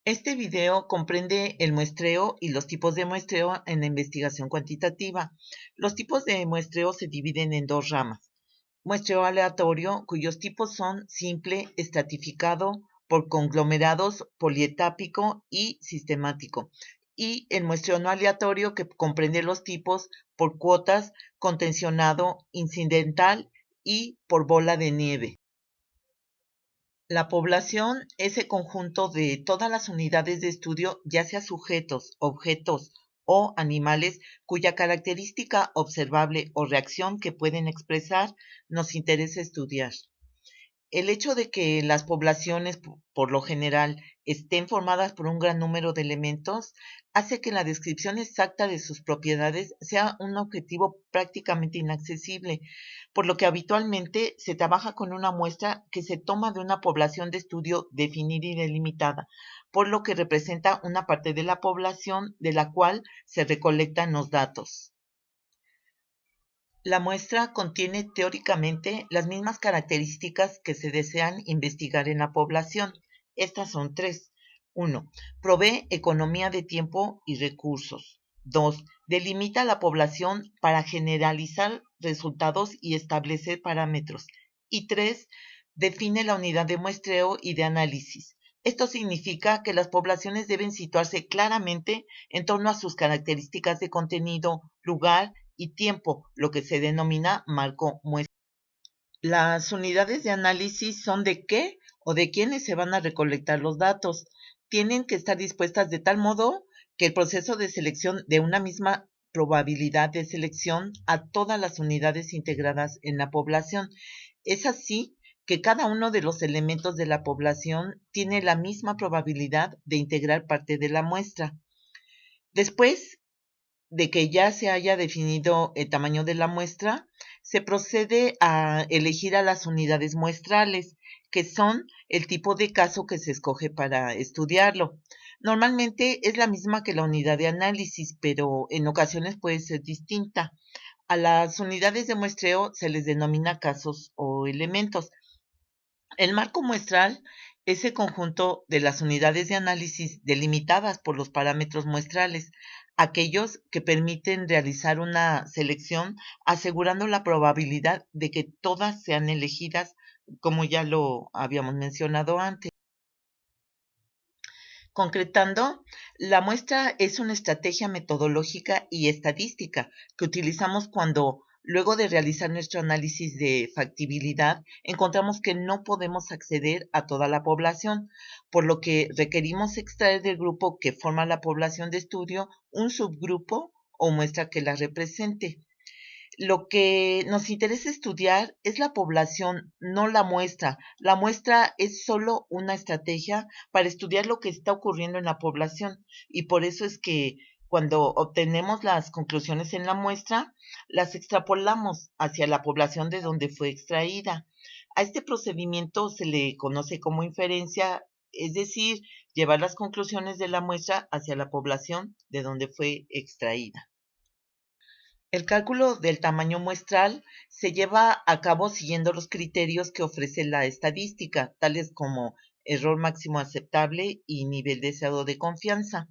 Este video comprende el muestreo y los tipos de muestreo en la investigación cuantitativa. Los tipos de muestreo se dividen en dos ramas. Muestreo aleatorio, cuyos tipos son simple, estratificado, por conglomerados, polietápico y sistemático. Y el muestreo no aleatorio, que comprende los tipos por cuotas, contencionado, incidental y por bola de nieve. La población es el conjunto de todas las unidades de estudio, ya sea sujetos, objetos o animales, cuya característica observable o reacción que pueden expresar nos interesa estudiar. El hecho de que las poblaciones, por lo general, estén formadas por un gran número de elementos, hace que la descripción exacta de sus propiedades sea un objetivo prácticamente inaccesible, por lo que habitualmente se trabaja con una muestra que se toma de una población de estudio definida y delimitada, por lo que representa una parte de la población de la cual se recolectan los datos. La muestra contiene teóricamente las mismas características que se desean investigar en la población. Estas son tres. 1. Provee economía de tiempo y recursos. 2. Delimita la población para generalizar resultados y establecer parámetros. Y 3. Define la unidad de muestreo y de análisis. Esto significa que las poblaciones deben situarse claramente en torno a sus características de contenido, lugar y tiempo, lo que se denomina marco muestra. Las unidades de análisis son de qué o de quiénes se van a recolectar los datos. Tienen que estar dispuestas de tal modo que el proceso de selección de una misma probabilidad de selección a todas las unidades integradas en la población. Es así que cada uno de los elementos de la población tiene la misma probabilidad de integrar parte de la muestra. Después de que ya se haya definido el tamaño de la muestra, se procede a elegir a las unidades muestrales, que son el tipo de caso que se escoge para estudiarlo. Normalmente es la misma que la unidad de análisis, pero en ocasiones puede ser distinta. A las unidades de muestreo se les denomina casos o elementos. El marco muestral es el conjunto de las unidades de análisis delimitadas por los parámetros muestrales, aquellos que permiten realizar una selección asegurando la probabilidad de que todas sean elegidas, como ya lo habíamos mencionado antes. Concretando, la muestra es una estrategia metodológica y estadística que utilizamos cuando, luego de realizar nuestro análisis de factibilidad, encontramos que no podemos acceder a toda la población, por lo que requerimos extraer del grupo que forma la población de estudio un subgrupo o muestra que la represente. Lo que nos interesa estudiar es la población, no la muestra. La muestra es solo una estrategia para estudiar lo que está ocurriendo en la población, y por eso es que cuando obtenemos las conclusiones en la muestra, las extrapolamos hacia la población de donde fue extraída. A este procedimiento se le conoce como inferencia, es decir, llevar las conclusiones de la muestra hacia la población de donde fue extraída. El cálculo del tamaño muestral se lleva a cabo siguiendo los criterios que ofrece la estadística, tales como error máximo aceptable y nivel deseado de confianza.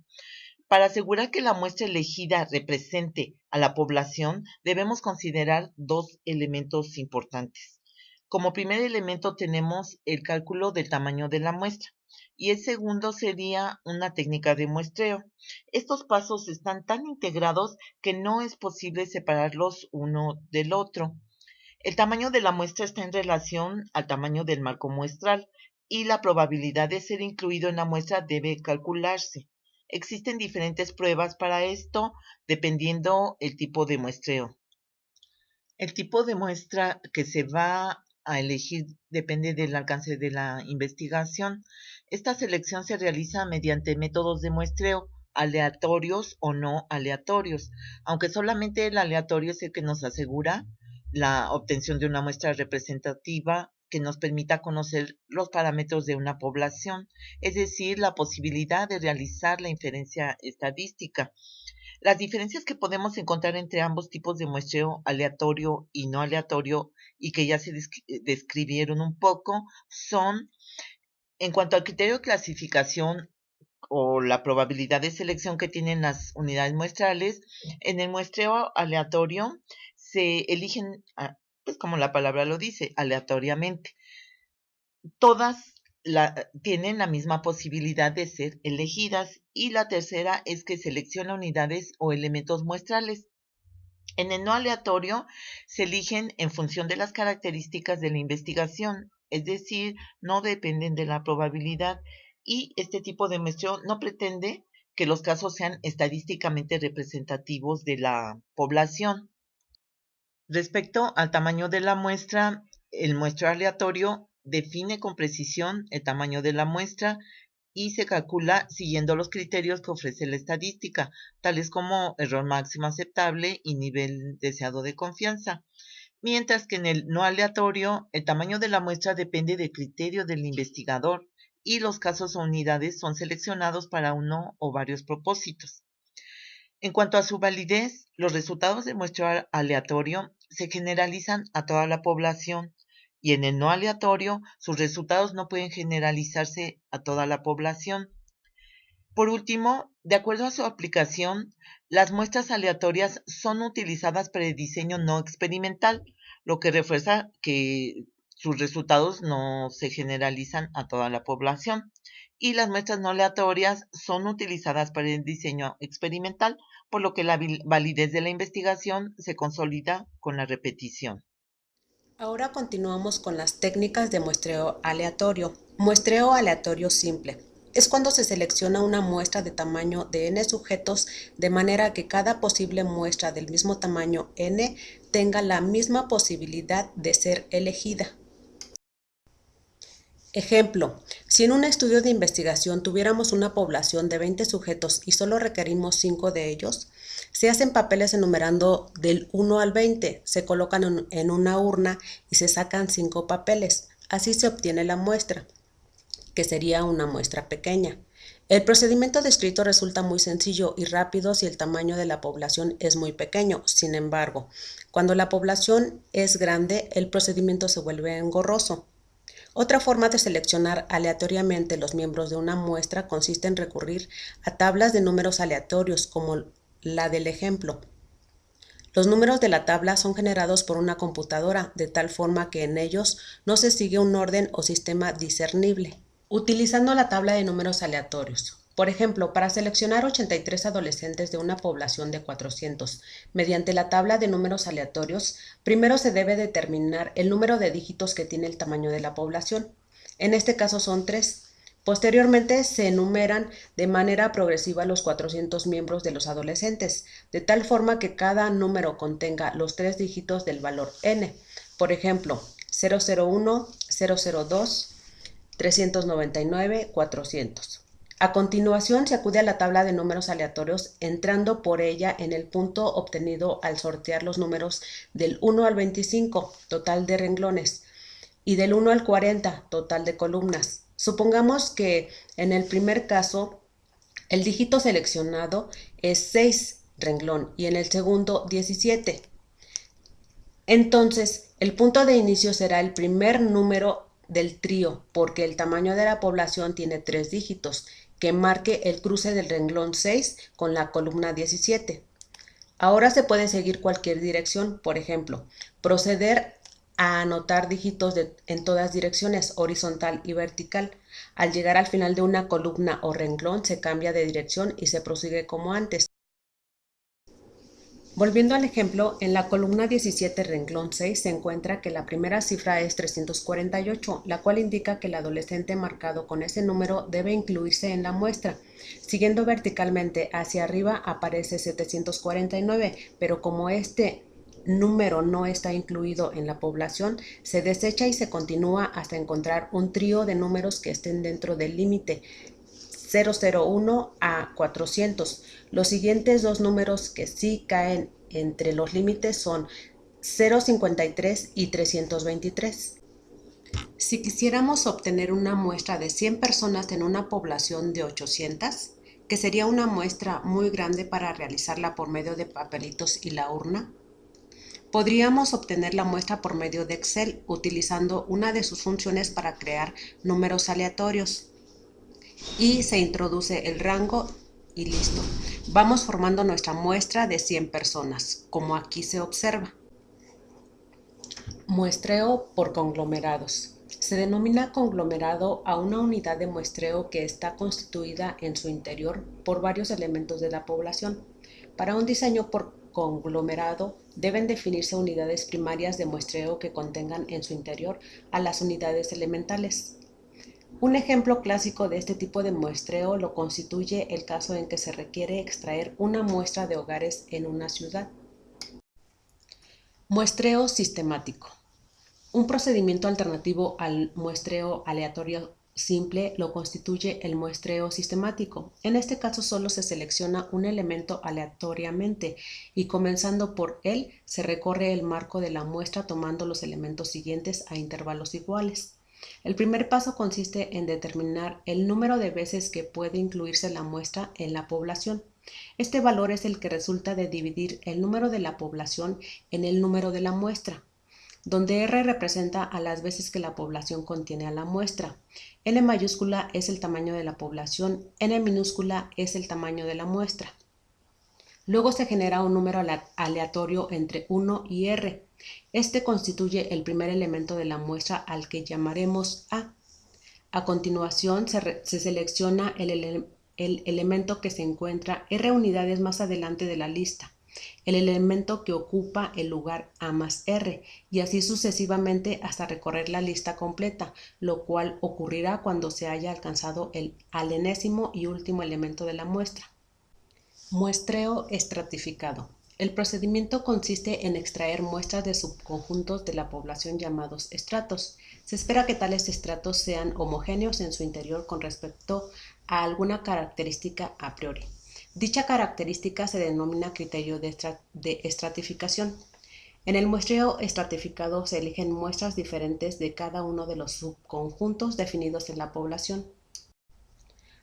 Para asegurar que la muestra elegida represente a la población, debemos considerar dos elementos importantes. Como primer elemento tenemos el cálculo del tamaño de la muestra y el segundo sería una técnica de muestreo. Estos pasos están tan integrados que no es posible separarlos uno del otro. El tamaño de la muestra está en relación al tamaño del marco muestral y la probabilidad de ser incluido en la muestra debe calcularse. Existen diferentes pruebas para esto dependiendo el tipo de muestreo. El tipo de muestra que se va a elegir depende del alcance de la investigación. Esta selección se realiza mediante métodos de muestreo, aleatorios o no aleatorios, aunque solamente el aleatorio es el que nos asegura la obtención de una muestra representativa que nos permita conocer los parámetros de una población, es decir, la posibilidad de realizar la inferencia estadística. Las diferencias que podemos encontrar entre ambos tipos de muestreo aleatorio y no aleatorio y que ya se describieron un poco son, en cuanto al criterio de clasificación, o la probabilidad de selección que tienen las unidades muestrales. En el muestreo aleatorio se eligen, pues como la palabra lo dice, aleatoriamente. Todas tienen la misma posibilidad de ser elegidas, y la tercera es que selecciona unidades o elementos muestrales. En el no aleatorio se eligen en función de las características de la investigación, es decir, no dependen de la probabilidad, y este tipo de muestreo no pretende que los casos sean estadísticamente representativos de la población. Respecto al tamaño de la muestra, el muestreo aleatorio define con precisión el tamaño de la muestra y se calcula siguiendo los criterios que ofrece la estadística, tales como error máximo aceptable y nivel deseado de confianza. Mientras que en el no aleatorio, el tamaño de la muestra depende del criterio del investigador y los casos o unidades son seleccionados para uno o varios propósitos. En cuanto a su validez, los resultados del muestreo aleatorio se generalizan a toda la población, y en el no aleatorio sus resultados no pueden generalizarse a toda la población. Por último, de acuerdo a su aplicación, las muestras aleatorias son utilizadas para el diseño no experimental, lo que refuerza que sus resultados no se generalizan a toda la población. Y las muestras no aleatorias son utilizadas para el diseño experimental, por lo que la validez de la investigación se consolida con la repetición. Ahora continuamos con las técnicas de muestreo aleatorio. Muestreo aleatorio simple. Es cuando se selecciona una muestra de tamaño de n sujetos de manera que cada posible muestra del mismo tamaño n tenga la misma posibilidad de ser elegida. Ejemplo, si en un estudio de investigación tuviéramos una población de 20 sujetos y solo requerimos 5 de ellos, se hacen papeles enumerando del 1 al 20, se colocan en una urna y se sacan 5 papeles. Así se obtiene la muestra, que sería una muestra pequeña. El procedimiento descrito resulta muy sencillo y rápido si el tamaño de la población es muy pequeño. Sin embargo, cuando la población es grande, el procedimiento se vuelve engorroso. Otra forma de seleccionar aleatoriamente los miembros de una muestra consiste en recurrir a tablas de números aleatorios como la del ejemplo. Los números de la tabla son generados por una computadora, de tal forma que en ellos no se sigue un orden o sistema discernible. Utilizando la tabla de números aleatorios. Por ejemplo, para seleccionar 83 adolescentes de una población de 400, mediante la tabla de números aleatorios, primero se debe determinar el número de dígitos que tiene el tamaño de la población. En este caso son 3. Posteriormente se enumeran de manera progresiva los 400 miembros de los adolescentes, de tal forma que cada número contenga los 3 dígitos del valor n. Por ejemplo, 001, 002, 399, 400. A continuación se acude a la tabla de números aleatorios entrando por ella en el punto obtenido al sortear los números del 1 al 25, total de renglones, y del 1 al 40, total de columnas. Supongamos que en el primer caso el dígito seleccionado es 6, renglón, y en el segundo 17. Entonces, el punto de inicio será el primer número del trío, porque el tamaño de la población tiene 3 dígitos, que marque el cruce del renglón 6 con la columna 17. Ahora se puede seguir cualquier dirección, por ejemplo, proceder a anotar dígitos en todas direcciones, horizontal y vertical. Al llegar al final de una columna o renglón se cambia de dirección y se prosigue como antes. Volviendo al ejemplo, en la columna 17, renglón 6, se encuentra que la primera cifra es 348, la cual indica que el adolescente marcado con ese número debe incluirse en la muestra. Siguiendo verticalmente hacia arriba aparece 749, pero como este número no está incluido en la población, se desecha y se continúa hasta encontrar un trío de números que estén dentro del límite 001 a 400. Los siguientes dos números que sí caen entre los límites son 053 y 323. Si quisiéramos obtener una muestra de 100 personas en una población de 800, que sería una muestra muy grande para realizarla por medio de papelitos y la urna, podríamos obtener la muestra por medio de Excel utilizando una de sus funciones para crear números aleatorios. y se introduce el rango y listo. Vamos formando nuestra muestra de 100 personas, como aquí se observa. Muestreo por conglomerados. Se denomina conglomerado a una unidad de muestreo que está constituida en su interior por varios elementos de la población. Para un diseño por conglomerado deben definirse unidades primarias de muestreo que contengan en su interior a las unidades elementales. Un ejemplo clásico de este tipo de muestreo lo constituye el caso en que se requiere extraer una muestra de hogares en una ciudad. Muestreo sistemático. Un procedimiento alternativo al muestreo aleatorio simple lo constituye el muestreo sistemático. En este caso solo se selecciona un elemento aleatoriamente y comenzando por él se recorre el marco de la muestra tomando los elementos siguientes a intervalos iguales. El primer paso consiste en determinar el número de veces que puede incluirse la muestra en la población. Este valor es el que resulta de dividir el número de la población en el número de la muestra, donde R representa a las veces que la población contiene a la muestra. N mayúscula es el tamaño de la población, N minúscula es el tamaño de la muestra. Luego se genera un número aleatorio entre 1 y R. Este constituye el primer elemento de la muestra al que llamaremos A. A continuación se selecciona el elemento que se encuentra R unidades más adelante de la lista, el elemento que ocupa el lugar A más R, y así sucesivamente hasta recorrer la lista completa, lo cual ocurrirá cuando se haya alcanzado al enésimo y último elemento de la muestra. Muestreo estratificado. El procedimiento consiste en extraer muestras de subconjuntos de la población llamados estratos. Se espera que tales estratos sean homogéneos en su interior con respecto a alguna característica a priori. Dicha característica se denomina criterio de estratificación. En el muestreo estratificado se eligen muestras diferentes de cada uno de los subconjuntos definidos en la población.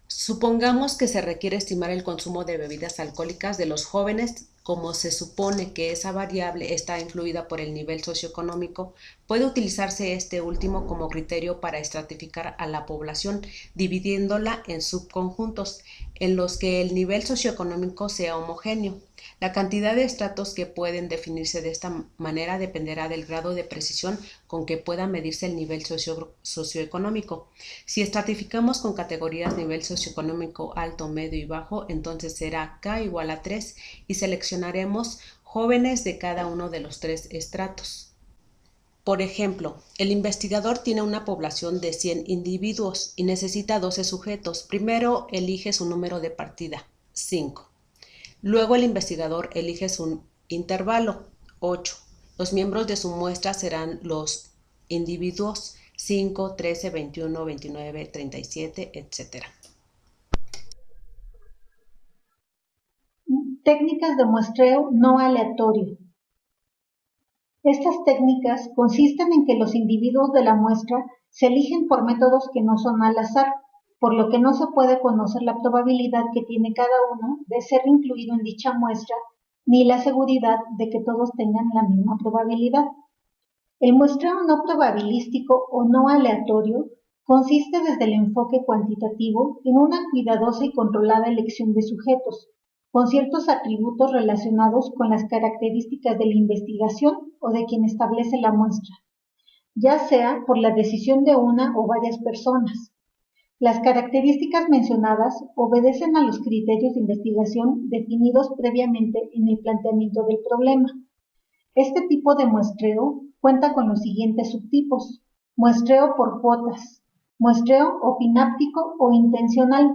Supongamos que se requiere estimar el consumo de bebidas alcohólicas de los jóvenes. Como se supone que esa variable está influida por el nivel socioeconómico, puede utilizarse este último como criterio para estratificar a la población, dividiéndola en subconjuntos en los que el nivel socioeconómico sea homogéneo. La cantidad de estratos que pueden definirse de esta manera dependerá del grado de precisión con que pueda medirse el nivel socioeconómico. Si estratificamos con categorías nivel socioeconómico alto, medio y bajo, entonces será K igual a 3 y seleccionaremos jóvenes de cada uno de los 3 estratos. Por ejemplo, el investigador tiene una población de 100 individuos y necesita 12 sujetos. Primero elige su número de partida, 5. Luego el investigador elige su intervalo, 8. Los miembros de su muestra serán los individuos 5, 13, 21, 29, 37, etc. Técnicas de muestreo no aleatorio. Estas técnicas consisten en que los individuos de la muestra se eligen por métodos que no son al azar, por lo que no se puede conocer la probabilidad que tiene cada uno de ser incluido en dicha muestra, ni la seguridad de que todos tengan la misma probabilidad. El muestreo no probabilístico o no aleatorio consiste desde el enfoque cuantitativo en una cuidadosa y controlada elección de sujetos, con ciertos atributos relacionados con las características de la investigación o de quien establece la muestra, ya sea por la decisión de una o varias personas. Las características mencionadas obedecen a los criterios de investigación definidos previamente en el planteamiento del problema. Este tipo de muestreo cuenta con los siguientes subtipos: muestreo por cuotas, muestreo opináptico o intencional,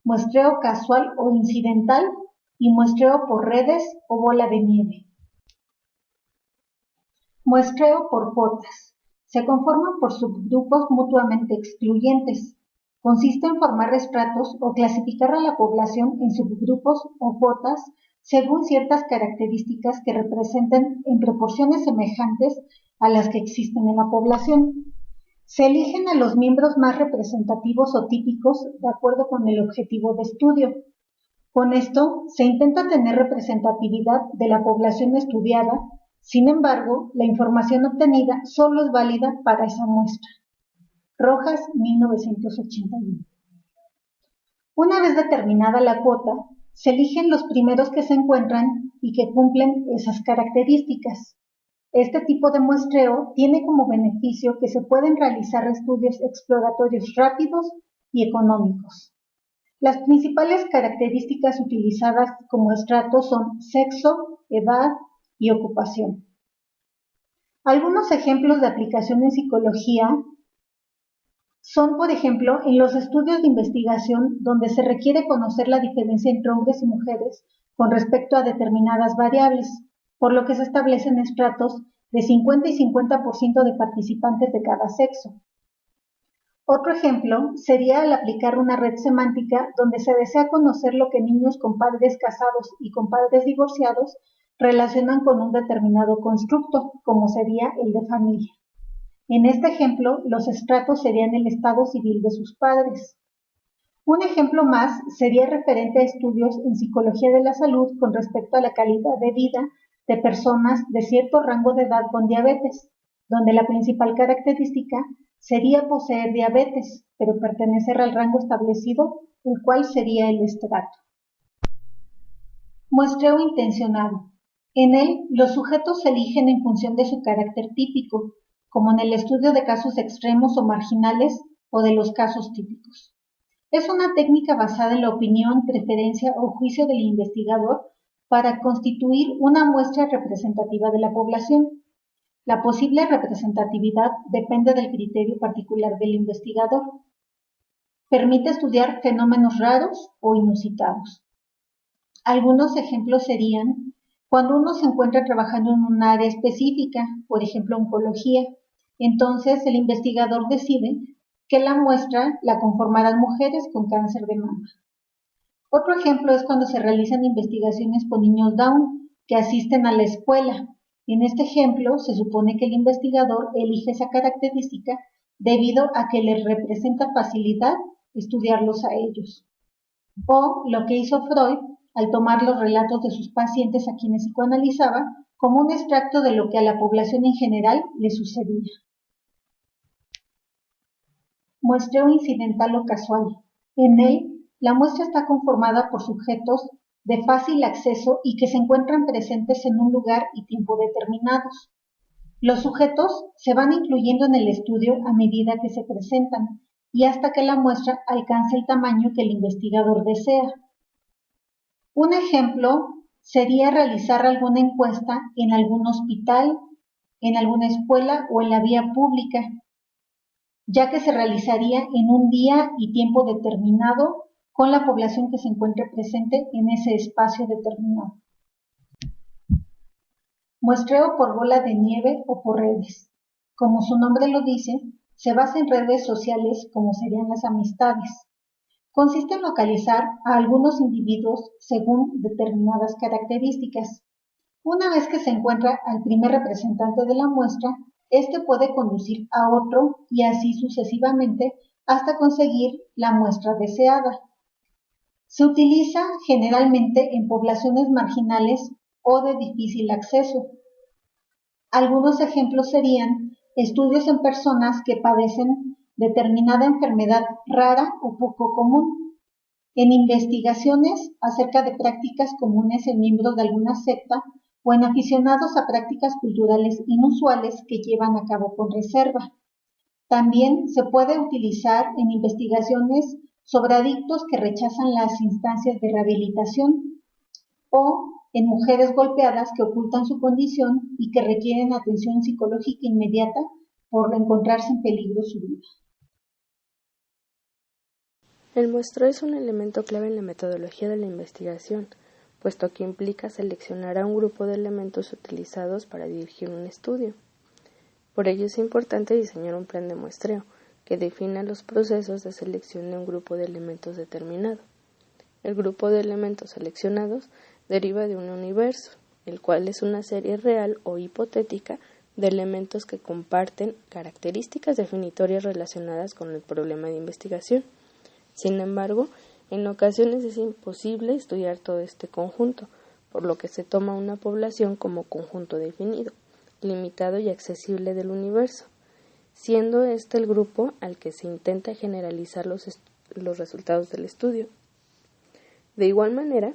muestreo casual o incidental y muestreo por redes o bola de nieve. Muestreo por cuotas. Se conforman por subgrupos mutuamente excluyentes. Consiste en formar estratos o clasificar a la población en subgrupos o cuotas según ciertas características que representen en proporciones semejantes a las que existen en la población. Se eligen a los miembros más representativos o típicos de acuerdo con el objetivo de estudio. Con esto se intenta tener representatividad de la población estudiada. Sin embargo, la información obtenida solo es válida para esa muestra. Rojas, 1981. Una vez determinada la cuota, se eligen los primeros que se encuentran y que cumplen esas características. Este tipo de muestreo tiene como beneficio que se pueden realizar estudios exploratorios rápidos y económicos. Las principales características utilizadas como estrato son sexo, edad y ocupación. Algunos ejemplos de aplicación en psicología son, por ejemplo, en los estudios de investigación donde se requiere conocer la diferencia entre hombres y mujeres con respecto a determinadas variables, por lo que se establecen estratos de 50 y 50% de participantes de cada sexo. Otro ejemplo sería al aplicar una red semántica donde se desea conocer lo que niños con padres casados y con padres divorciados relacionan con un determinado constructo, como sería el de familia. En este ejemplo, los estratos serían el estado civil de sus padres. Un ejemplo más sería referente a estudios en psicología de la salud con respecto a la calidad de vida de personas de cierto rango de edad con diabetes, donde la principal característica sería poseer diabetes, pero pertenecer al rango establecido, el cual sería el estrato. Muestreo intencionado. En él, los sujetos se eligen en función de su carácter típico, como en el estudio de casos extremos o marginales o de los casos típicos. Es una técnica basada en la opinión, preferencia o juicio del investigador para constituir una muestra representativa de la población. La posible representatividad depende del criterio particular del investigador. Permite estudiar fenómenos raros o inusitados. Algunos ejemplos serían cuando uno se encuentra trabajando en un área específica, por ejemplo oncología, entonces el investigador decide que la muestra la conformarán mujeres con cáncer de mama. Otro ejemplo es cuando se realizan investigaciones con niños Down que asisten a la escuela. En este ejemplo se supone que el investigador elige esa característica debido a que les representa facilidad estudiarlos a ellos. O lo que hizo Freud al tomar los relatos de sus pacientes a quienes psicoanalizaba como un extracto de lo que a la población en general le sucedía. Muestreo incidental o casual. En él, la muestra está conformada por sujetos de fácil acceso y que se encuentran presentes en un lugar y tiempo determinados. Los sujetos se van incluyendo en el estudio a medida que se presentan y hasta que la muestra alcance el tamaño que el investigador desea. Un ejemplo sería realizar alguna encuesta en algún hospital, en alguna escuela o en la vía pública, ya que se realizaría en un día y tiempo determinado con la población que se encuentre presente en ese espacio determinado. Muestreo por bola de nieve o por redes. Como su nombre lo dice, se basa en redes sociales como serían las amistades. Consiste en localizar a algunos individuos según determinadas características. Una vez que se encuentra al primer representante de la muestra, este puede conducir a otro y así sucesivamente hasta conseguir la muestra deseada. Se utiliza generalmente en poblaciones marginales o de difícil acceso. Algunos ejemplos serían estudios en personas que padecen determinada enfermedad rara o poco común, en investigaciones acerca de prácticas comunes en miembros de alguna secta o en aficionados a prácticas culturales inusuales que llevan a cabo con reserva. También se puede utilizar en investigaciones sobre adictos que rechazan las instancias de rehabilitación o en mujeres golpeadas que ocultan su condición y que requieren atención psicológica inmediata por encontrarse en peligro su vida. El muestreo es un elemento clave en la metodología de la investigación, puesto que implica seleccionar a un grupo de elementos utilizados para dirigir un estudio. Por ello es importante diseñar un plan de muestreo que defina los procesos de selección de un grupo de elementos determinado. El grupo de elementos seleccionados deriva de un universo, el cual es una serie real o hipotética de elementos que comparten características definitorias relacionadas con el problema de investigación. Sin embargo, en ocasiones es imposible estudiar todo este conjunto, por lo que se toma una población como conjunto definido, limitado y accesible del universo, siendo este el grupo al que se intenta generalizar los resultados del estudio. De igual manera,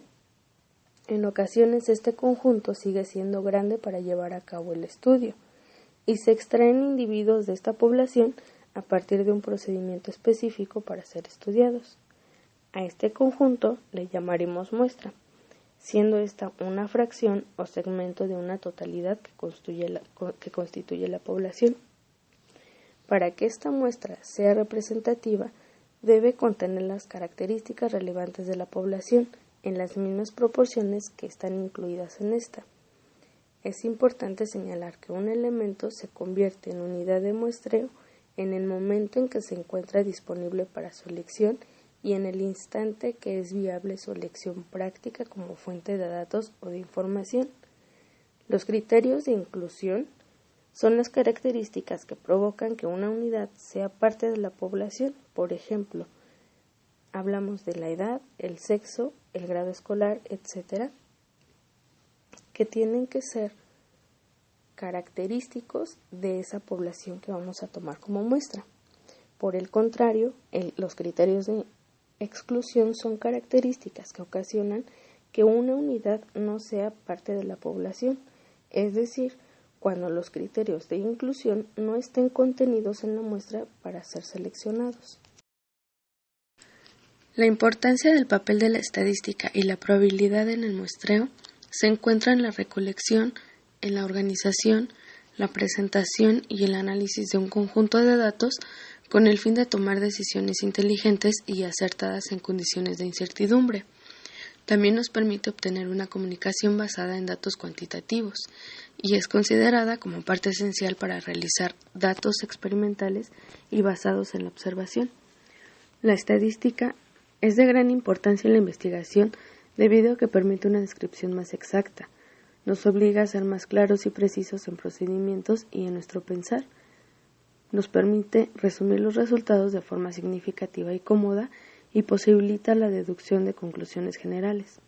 en ocasiones este conjunto sigue siendo grande para llevar a cabo el estudio y se extraen individuos de esta población a partir de un procedimiento específico para ser estudiados. A este conjunto le llamaremos muestra, siendo esta una fracción o segmento de una totalidad que constituye la población. Para que esta muestra sea representativa, debe contener las características relevantes de la población en las mismas proporciones que están incluidas en esta. Es importante señalar que un elemento se convierte en unidad de muestreo en el momento en que se encuentra disponible para su elección y en el instante que es viable su elección práctica como fuente de datos o de información. Los criterios de inclusión son las características que provocan que una unidad sea parte de la población. Por ejemplo, hablamos de la edad, el sexo, el grado escolar, etc., que tienen que ser característicos de esa población que vamos a tomar como muestra. Por el contrario, los criterios de exclusión son características que ocasionan que una unidad no sea parte de la población, es decir, cuando los criterios de inclusión no estén contenidos en la muestra para ser seleccionados. La importancia del papel de la estadística y la probabilidad en el muestreo se encuentra en la recolección, en la organización, la presentación y el análisis de un conjunto de datos con el fin de tomar decisiones inteligentes y acertadas en condiciones de incertidumbre. También nos permite obtener una comunicación basada en datos cuantitativos y es considerada como parte esencial para realizar datos experimentales y basados en la observación. La estadística es de gran importancia en la investigación debido a que permite una descripción más exacta, nos obliga a ser más claros y precisos en procedimientos y en nuestro pensar, nos permite resumir los resultados de forma significativa y cómoda y posibilita la deducción de conclusiones generales.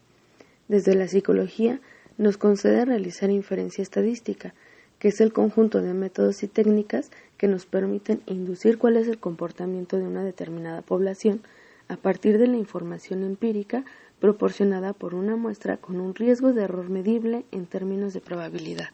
Desde la psicología nos concede realizar inferencia estadística, que es el conjunto de métodos y técnicas que nos permiten inducir cuál es el comportamiento de una determinada población a partir de la información empírica proporcionada por una muestra con un riesgo de error medible en términos de probabilidad.